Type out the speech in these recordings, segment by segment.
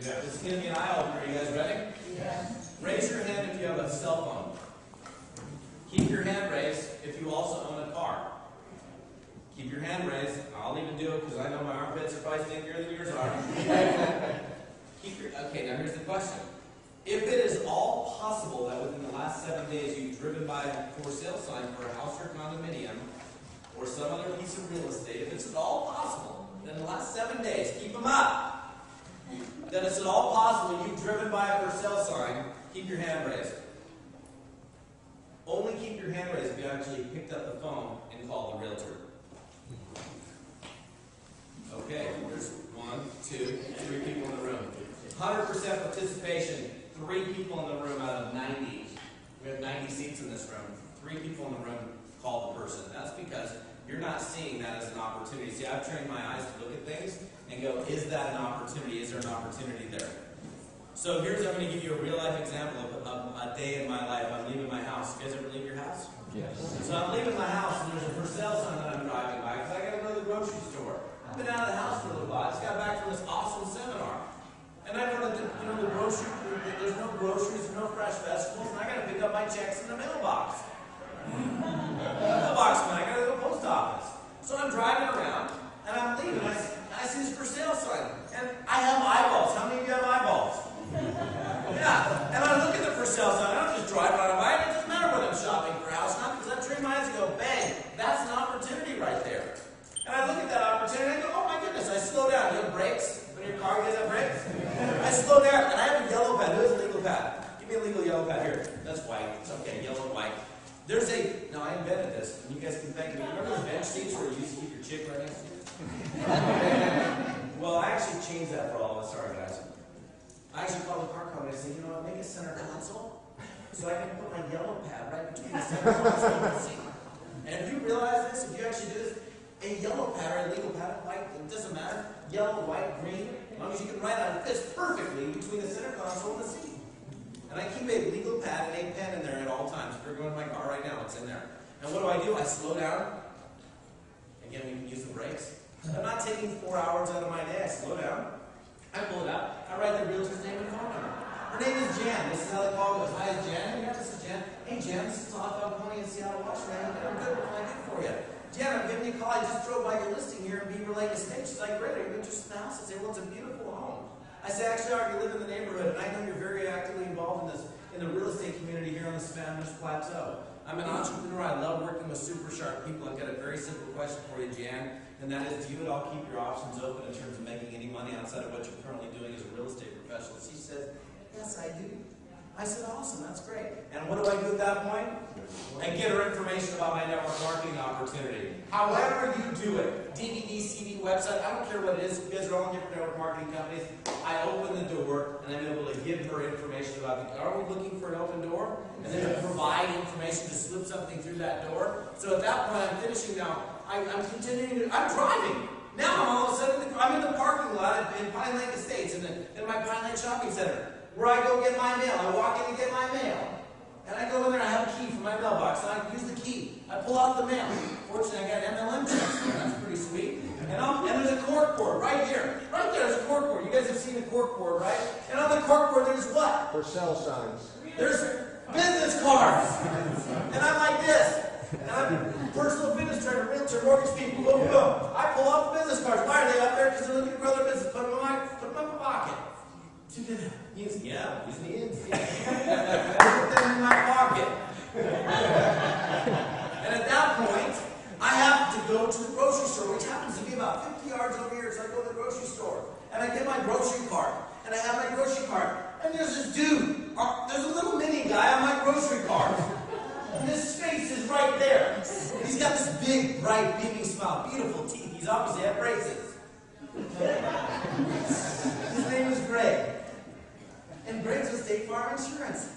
Yeah. This is going to be an eye-opener. Are you guys ready? Yeah. Raise your hand if you have a cell phone. Keep your hand raised if you also own a car. Keep your hand raised. I'll even do it because I know my armpits are probably stinkier than yours are. Okay, now here's the question. If it is all possible that within the last 7 days you've driven by a for sale sign for a house or condominium or some other piece of real estate, if it's at all possible, then in the last 7 days, keep them up. Then it's at all possible you've driven by a for sale sign, keep your hand raised. Only keep your hand raised if you actually picked up the phone and called the realtor. Okay, there's 1, 2, 3 people in the room. 100% participation, 3 people in the room out of 90. We have 90 seats in this room. 3 people in the room call the person. That's because you're not seeing that as an opportunity. See, I've trained my eyes to look at things and go, is that an opportunity? Is there an opportunity there? So I'm going to give you a real life example of a day in my life. I'm leaving my house. You guys ever leave your house? Yes. So I'm leaving my house and there's a for sale sign that I'm driving by because I got to go to the grocery store. I've been out of the house for a little while. I just got back from this awesome seminar. And I know that the grocery, there's no groceries, there's no fresh vegetables, and I got to pick up my checks in the mailbox. Mailbox man, I got to go post office. So I'm driving around and I'm leaving. I see this for sale sign, and I have eyeballs. How many of you have eyeballs? Yeah. And I look at the for sale sign. I don't just drive right by it. It doesn't matter when I'm shopping for a house now because I train my eyes and go, bang, that's an opportunity right there. And I look at that opportunity and I go, oh my goodness, I slow down. You have brakes? When your car, you guys have brakes? I slow down and I have a yellow pad. Who has a legal pad? Give me a legal yellow pad here. That's white. It's okay, yellow and white. There's now I invented this, and you guys can thank me. Remember those bench seats where you used to keep your chick right next to you? Well, I actually changed that for all of us. Sorry, guys. I actually called the car company and said, you know what, make a center console so I can put my yellow pad right between the center console and the seat. And if you realize this, if you actually do this, a yellow pad or a legal pad, white, it doesn't matter. Yellow, white, green, as long as you can write on it, fits perfectly between the center console and the seat. And I keep a legal pad and a pen in there at all times. If you're going to my car right now, it's in there. And what do? I slow down. Again, we can use the brakes. I'm not taking 4 hours out of my day. I slow down. I pull it out. I write the realtor's name and phone number. Her name is Jan. This is how the call goes. Hi, it's Jan. Yeah, this is Jan. Hey, Jan, this is Todd Falcone in Seattle, Washington. I'm good. What can I do for you? Jan, I'm giving you a call. I just drove by your listing here in Beaver Lake Estates. She's like, great. Are you interested in the house? I say, well, it's a beautiful home. I say, actually, I already live in the neighborhood, and I know you're very actively involved in the real estate community here on the Spanish Plateau. I'm an entrepreneur. I love working with super sharp people. I've got a very simple question for you, Jan, and that is, do you at all keep your options open in terms of making any money outside of what you're currently doing as a real estate professional? She says, yes, I do. I said, awesome, that's great. And what do I do at that point? I get her information about my network marketing opportunity. However you do it, DVD, CD, website, I don't care what it is. You guys are all in different network marketing companies. I open the door and I'm able to give her information about are we looking for an open door? And then to provide information to slip something through that door. So at that point, I'm finishing now. I'm driving. Now all of a sudden, I'm in the parking lot in Pine Lake Estates, in my Pine Lake Shopping Center, where I go get my mail. I walk in to get my mail. And I go in there, I have a key for my mailbox, and I use the key. I pull out the mail. Fortunately, I got MLM checks there. That's pretty sweet. And there's a cork board right here. Right there's a cork board. You guys have seen the cork board, right? And on the cork board, there's what? For sale signs. There's business cards. And I'm like this. And I'm personal business trainer, realtor, mortgage people, boom, boom. I pull out the business cards. Why are they up there? Because they're looking for other business. Put them in my pocket. Yeah, use the ends. Put them in my pocket. And at that point, I have to go to the grocery store, which happens to be about 50 yards over here. So I go to the grocery store, and I get my grocery cart, and I have my grocery cart, and there's this dude. There's a little mini guy on my grocery cart, and his face is right there. He's got this big, bright, beaming smile, beautiful teeth. He's obviously had braces. His name is Greg. And Greg's with State Farm Insurance.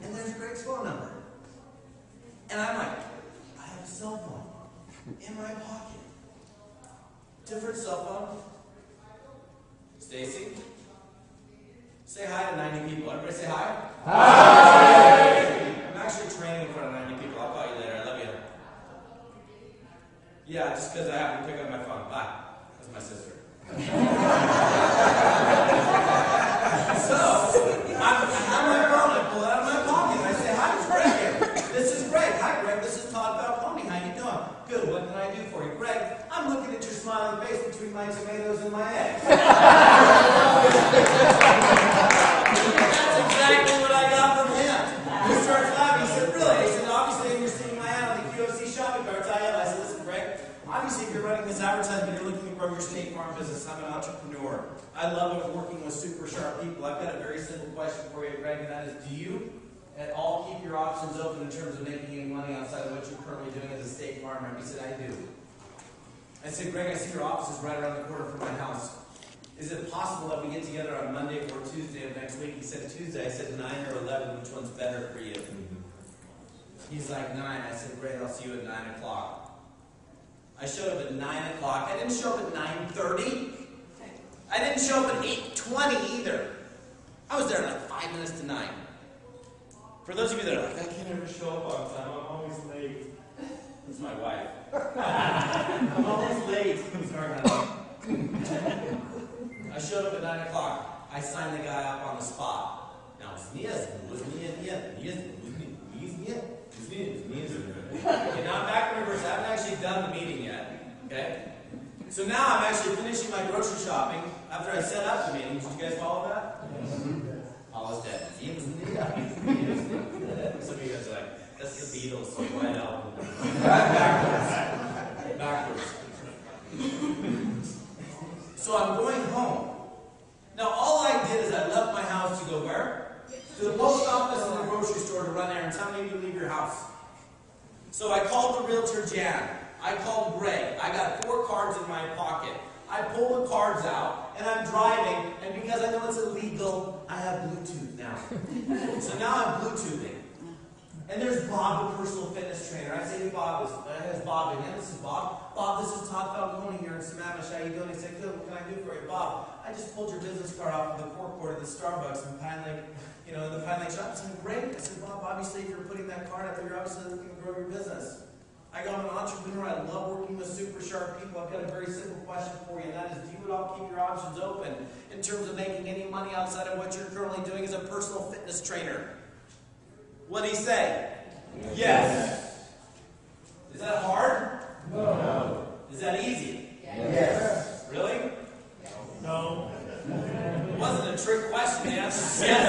And there's Greg's phone number. And I'm like, I have a cell phone in my pocket. Different cell phone. Stacy, say hi to 90 people. Everybody say hi. Hi. I'm actually training in front of 90 people. I'll call you later. I love you. Yeah, just because I happen to pick up my phone. Bye. That's my sister. I love working with super sharp people. I've got a very simple question for you, Greg, and that is, do you at all keep your options open in terms of making any money outside of what you're currently doing as a state farmer? He said, I do. I said, Greg, I see your office is right around the corner from my house. Is it possible that we get together on Monday or Tuesday of next week? He said, Tuesday. I said, 9 or 11, which one's better for you? He's like, 9. I said, great, I'll see you at 9 o'clock. I showed up at 9 o'clock. I didn't show up at 9:30. I didn't show up at 8:20 either. I was there like 5 minutes to 9. For those of you that are like, I can't ever show up on time, I'm always late. That's my wife. I'm always late. Sorry, honey. I showed up at 9 o'clock. I signed the guy up on the spot. Now, okay, now I'm back in reverse. I haven't actually done the meeting yet. Okay? So now I'm actually finishing my grocery shopping after I set up the meeting. Did you guys follow that? Paula's dead. Some of you guys are like, that's the Beatles, so White Album. Backwards. So I'm going home. Now all I did is I left my house to go where? To the post office and the grocery store to run errands. How many of you leave your house? So I called the realtor Jan. I called Greg. I got 4 cards in my pocket. I pull the cards out, and I'm driving, and because I know it's illegal, I have Bluetooth now. So now I'm Bluetoothing. And there's Bob, the personal fitness trainer. I say to Bob, it's Bob again. This is Bob. Bob, this is Todd Falcone here in Sammamish. How you doing? He said, good. What can I do for you? Bob, I just pulled your business card off of the forecourt of the Starbucks in Pine Lake, in the Pine Lake shop. I said, great. I said, Bob, obviously, if you're putting that card out there, you're obviously looking to grow your business. I go, I'm an entrepreneur. I love working with super sharp people. I've got a very simple question for you, and that is, do you at all keep your options open in terms of making any money outside of what you're currently doing as a personal fitness trainer? What did he say? Yes. Is that hard? No. Is that easy? Yes. Really? No. It wasn't a trick question. The answer is yes.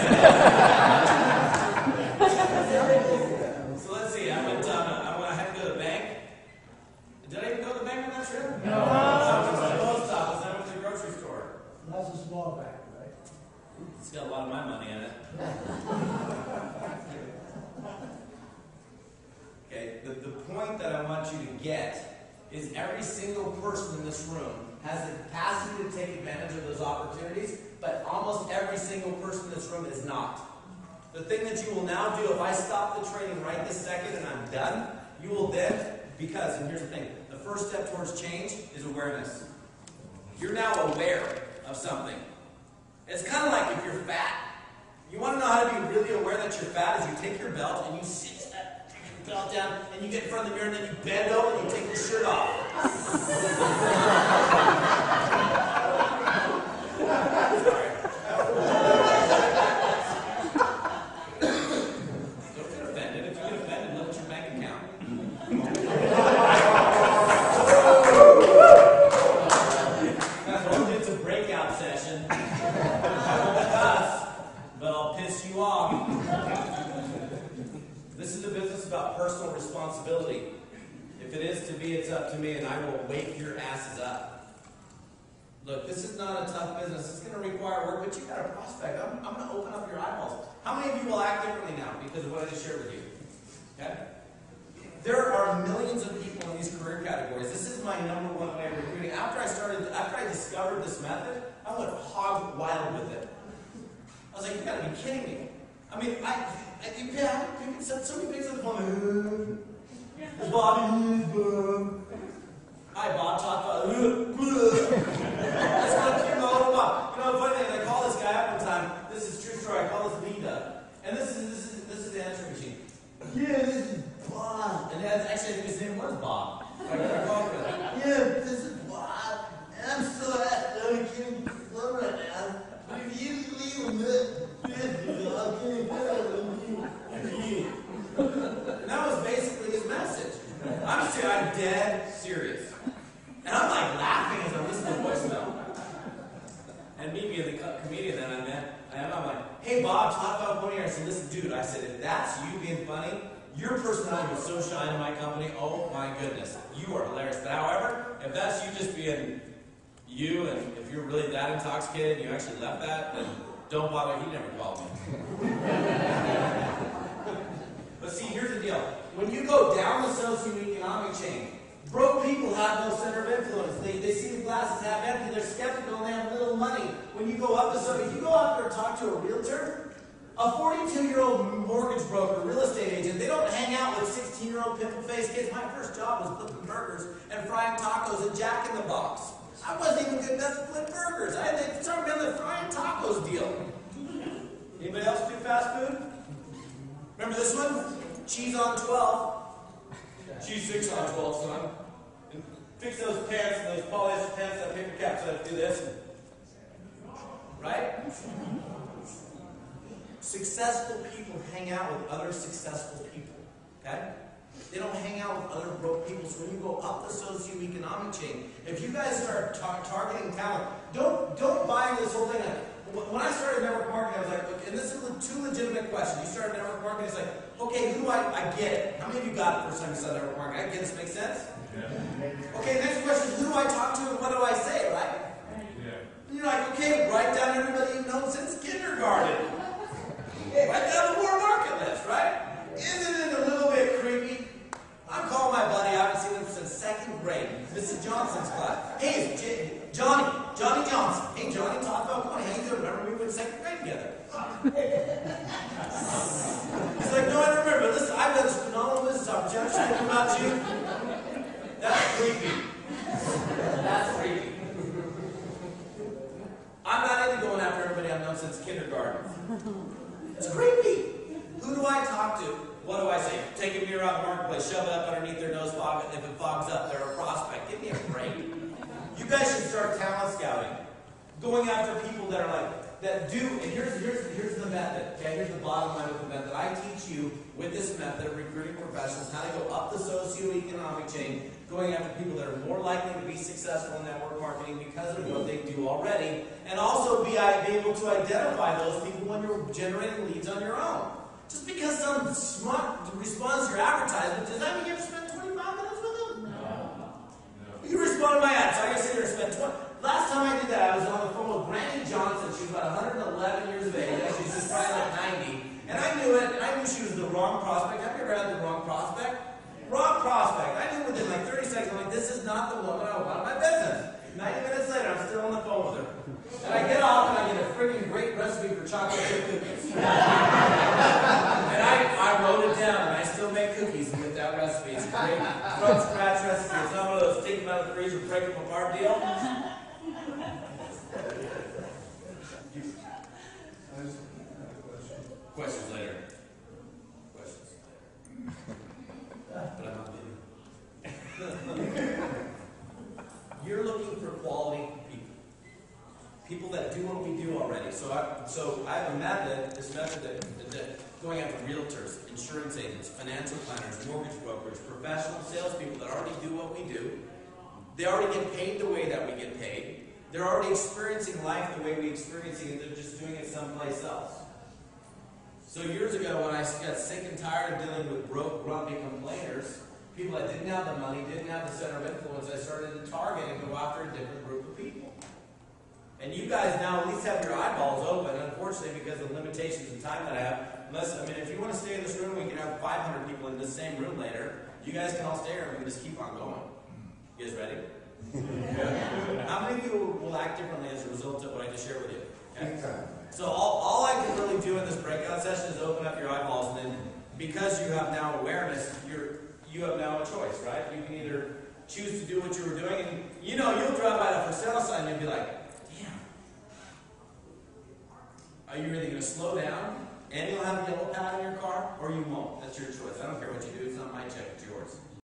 So let's see. I had to go to the bank. Did I even go to the bank on that trip? No. I went to the post office. I went to the grocery store. That's a small bank, right? It's got a lot of my money in it. Okay, the point that I want you to get is every single person in this room has the capacity to take advantage of those opportunities, but almost every single person in this room is not. The thing that you will now do, if I stop the training right this second and I'm done, you will then, because, and here's the thing, the first step towards change is awareness. You're now aware of something. It's kind of like if you're fat. You want to know how to be really aware that you're fat is you take your belt and you sit your belt down and you get in front of the mirror and then you bend over and you take your shirt off. Sorry. Don't get offended. If you get offended, look at your bank account. It's a breakout session. I won't cuss, but I'll piss you off. This is a business about personal responsibility. If it is to be, it's up to me, and I will wake your asses up. Look, this is not a tough business. It's going to require work, but you've got a prospect. I'm going to open up your eyeballs. How many of you will act differently now because of what I just shared with you? Okay? There are millions of people in these career categories. This is my #1 way of recruiting. After I discovered this method, I went hog wild with it. I was like, you got to be kidding me. I mean, you can send so many pictures of the phone. Bobby, hi, Bob. Talk about. That's not cute, Bob. You know, the funny thing is, I call this guy up one time. This is a true story. I call this Lita, and this is the answering machine. Yeah, this is Bob. And that's actually, I think his name was Bob. I called him. Yeah, this is Bob. And I'm so happy I can't flow right now. But if you leave him there, I'll give you and that was basically his message. I'm dead serious. And I'm like laughing as I listen to the voicemail. And me being the comedian that I met, I'm like, hey Bob, Todd Falcone here. I said, listen, dude, I said, if that's you being funny, your personality will so shine in my company, oh my goodness. You are hilarious. But however, if that's you just being, you, and if you're really that intoxicated and you actually left that, then don't bother, he never called me. But see, here's the deal. When you go down the socioeconomic chain, broke people have no center of influence. They see the glasses half empty, they're skeptical, and they have little money. When you go up the socioeconomic, if you go out there and talk to a realtor, a 42-year-old mortgage broker, real estate agent, they don't hang out with 16-year-old pimple-faced kids. My first job was flipping burgers and frying tacos at Jack in the Box. I wasn't even good enough to flip burgers. They started me on the frying tacos deal. Anybody else do fast food? Remember this one? Cheese on 12. Cheese 6 on 12, son. And fix those pants, and those polyester pants, that paper cap, so I have to do this. Right? Successful people hang out with other successful people. Okay? They don't hang out with other broke people. So when you go up the socioeconomic chain, if you guys start targeting talent, don't buy into this whole thing. When I started network marketing, I was like, look, and this is two legitimate questions. You started network marketing, it's like, okay, who do I get it? How many of you got it the first time you started network marketing? I get this, makes sense? Yeah. Okay, next question is, who do I talk to and what do I say, right? Yeah. And you're like, okay, write down everybody you've known since kindergarten. Write down the warm market list, right? Isn't it a little bit creepy? I'm calling my buddy, I haven't seen him since second grade. Mrs. Johnson's class. Hey, it's Johnny Johnson. Hey, Johnny, Todd Falcone. How you doing? Remember we were in second grade together? He's like, no, I remember. Listen, I've got this phenomenal business opportunity. I'm thinking about you. That's creepy. That's creepy. I'm not into going after everybody I've known since kindergarten. It's creepy. Who do I talk to? What do I say? Take a mirror out of the marketplace, shove it up underneath their nose fog, and if it fogs up, they're a prospect. Give me a break. You guys should start talent scouting. Going after people that are like, that do, and here's the method. Okay, here's the bottom line of the method. I teach you with this method, recruiting professionals, how to go up the socioeconomic chain, going after people that are more likely to be successful in network marketing because of what they do already, and also be able to identify those people when you're generating leads on your own. Just because some smart responds to your advertisement, does that mean you have to spend 25 minutes with them? No. You respond to my ad, so I gotta sit here and spend 20. Last time I did that, I was on the phone with Granny Johnson. She was about 111 years of age. Actually, she's probably like 90. And I knew it, and I knew she was the wrong prospect. Have you ever had the wrong prospect? Wrong prospect. I knew within like 30 seconds, I'm like, this is not the woman I want in my business. 90 minutes later, I'm still on the phone with her. And I get off and I get a freaking great recipe for chocolate chip cookies. And I wrote it down, and I still make cookies with that recipe. It's a great from scratch recipe. It's not one of those take them out of the freezer, break them apart deal. Questions later. Questions later. But I'm not kidding. You're looking for quality people. People that do what we do already. So I have a method, this method that going after realtors, insurance agents, financial planners, mortgage brokers, professional salespeople that already do what we do. They already get paid the way that we get paid. They're already experiencing life the way we're experiencing it. They're just doing it someplace else. So years ago, when I got sick and tired of dealing with broke, grumpy complainers, people that didn't have the money, didn't have the center of influence, I started to target and go after a different group of people. And you guys now at least have your eyeballs open, unfortunately, because of the limitations and time that I have. If you want to stay in this room, we can have 500 people in this same room later. You guys can all stay here and we can just keep on going. You guys ready? Yeah. How many of you will act differently as a result of what I just shared with you? Okay. So all I can really do in this breakout session is open up your eyeballs, and then because you have now awareness, you have now a choice, right? You can either choose to do what you were doing, and you'll drive by that for sale sign and you'll be like, damn. Are you really going to slow down, and you'll have a yellow pad in your car, or you won't? That's your choice. I don't care what you do. It's not my check. It's yours.